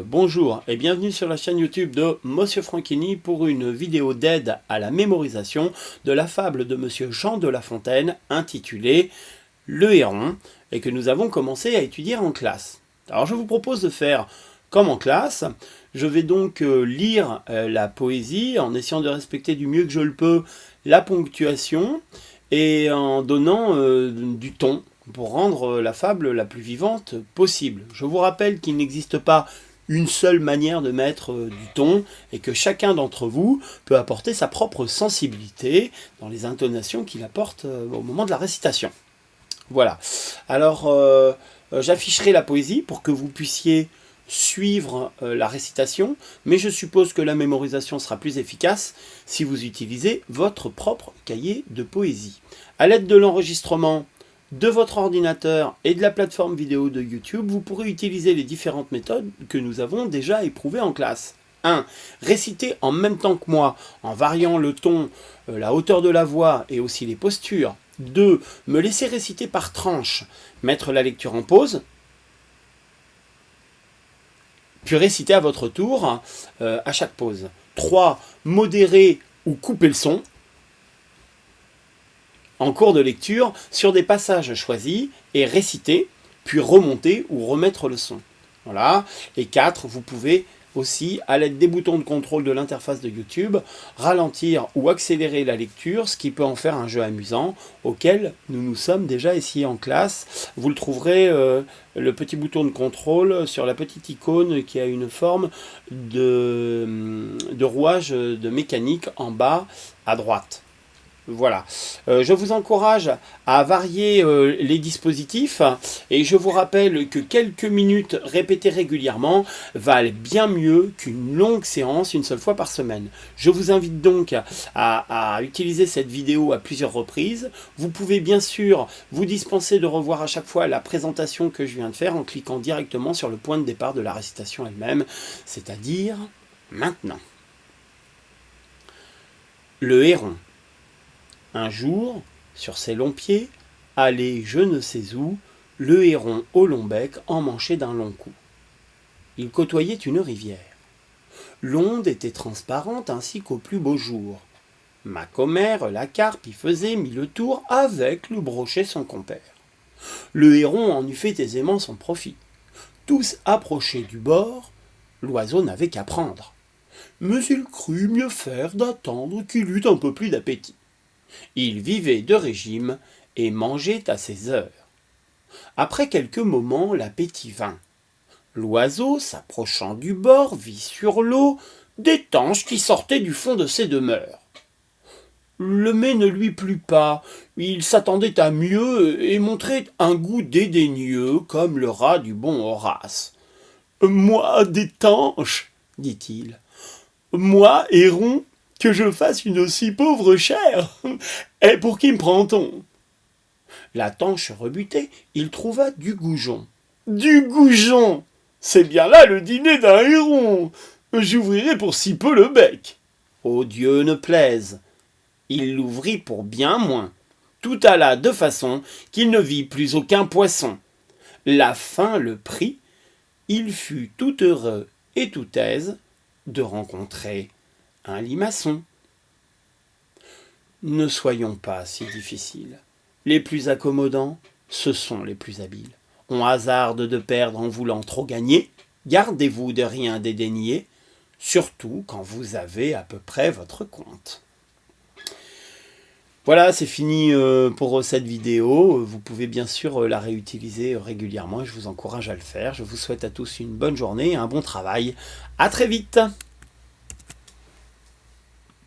Bonjour et bienvenue sur la chaîne YouTube de Monsieur Franchini pour une vidéo d'aide à la mémorisation de la fable de Monsieur Jean de La Fontaine intitulée Le Héron et que nous avons commencé à étudier en classe. Alors je vous propose de faire comme en classe. Je vais donc lire la poésie en essayant de respecter du mieux que je le peux la ponctuation et en donnant du ton pour rendre la fable la plus vivante possible. Je vous rappelle qu'il n'existe pas une seule manière de mettre du ton et que chacun d'entre vous peut apporter sa propre sensibilité dans les intonations qu'il apporte au moment de la récitation. Voilà. Alors, j'afficherai la poésie pour que vous puissiez suivre la récitation, mais je suppose que la mémorisation sera plus efficace si vous utilisez votre propre cahier de poésie. À l'aide de l'enregistrement de votre ordinateur et de la plateforme vidéo de YouTube, vous pourrez utiliser les différentes méthodes que nous avons déjà éprouvées en classe. 1. Réciter en même temps que moi, en variant le ton, la hauteur de la voix et aussi les postures. 2. Me laisser réciter par tranche, mettre la lecture en pause, puis réciter à votre tour à chaque pause. 3. Modérer ou couper le son en cours de lecture sur des passages choisis et réciter, puis remonter ou remettre le son. Voilà. Et 4, vous pouvez aussi, à l'aide des boutons de contrôle de l'interface de YouTube, ralentir ou accélérer la lecture, ce qui peut en faire un jeu amusant, auquel nous nous sommes déjà essayés en classe. Vous le trouverez, le petit bouton de contrôle, sur la petite icône qui a une forme de rouage de mécanique en bas à droite. Voilà, je vous encourage à varier les dispositifs et je vous rappelle que quelques minutes répétées régulièrement valent bien mieux qu'une longue séance une seule fois par semaine. Je vous invite donc à utiliser cette vidéo à plusieurs reprises. Vous pouvez bien sûr vous dispenser de revoir à chaque fois la présentation que je viens de faire en cliquant directement sur le point de départ de la récitation elle-même, c'est-à-dire maintenant. Le héron. Un jour, sur ses longs pieds, allait je ne sais où, le héron au long bec emmanché d'un long cou. Il côtoyait une rivière. L'onde était transparente ainsi qu'au plus beau jour. Ma commère, la carpe, y faisait le tour avec le brochet son compère. Le héron en eût fait aisément son profit. Tous approchés du bord, l'oiseau n'avait qu'à prendre. Mais il crut mieux faire d'attendre qu'il eût un peu plus d'appétit. Il vivait de régime et mangeait à ses heures. Après quelques moments, l'appétit vint. L'oiseau, s'approchant du bord, vit sur l'eau des tanches qui sortaient du fond de ses demeures. Le mets ne lui plut pas, il s'attendait à mieux et montrait un goût dédaigneux comme le rat du bon Horace. « Moi, des tanches, dit-il, moi, héron, que je fasse une aussi pauvre chair. Et pour qui me prend-on » La tanche rebutée, il trouva du goujon. « Du goujon, c'est bien là le dîner d'un héron. J'ouvrirai pour si peu le bec. » Ô Dieu ne plaise. Il l'ouvrit pour bien moins. Tout alla de façon qu'il ne vit plus aucun poisson. La faim le prit. Il fut tout heureux et tout aise de rencontrer un limaçon. Ne soyons pas si difficiles. Les plus accommodants, ce sont les plus habiles. On hasarde de perdre en voulant trop gagner. Gardez-vous de rien dédaigner, surtout quand vous avez à peu près votre compte. Voilà, c'est fini pour cette vidéo. Vous pouvez bien sûr la réutiliser régulièrement et je vous encourage à le faire. Je vous souhaite à tous une bonne journée et un bon travail. À très vite.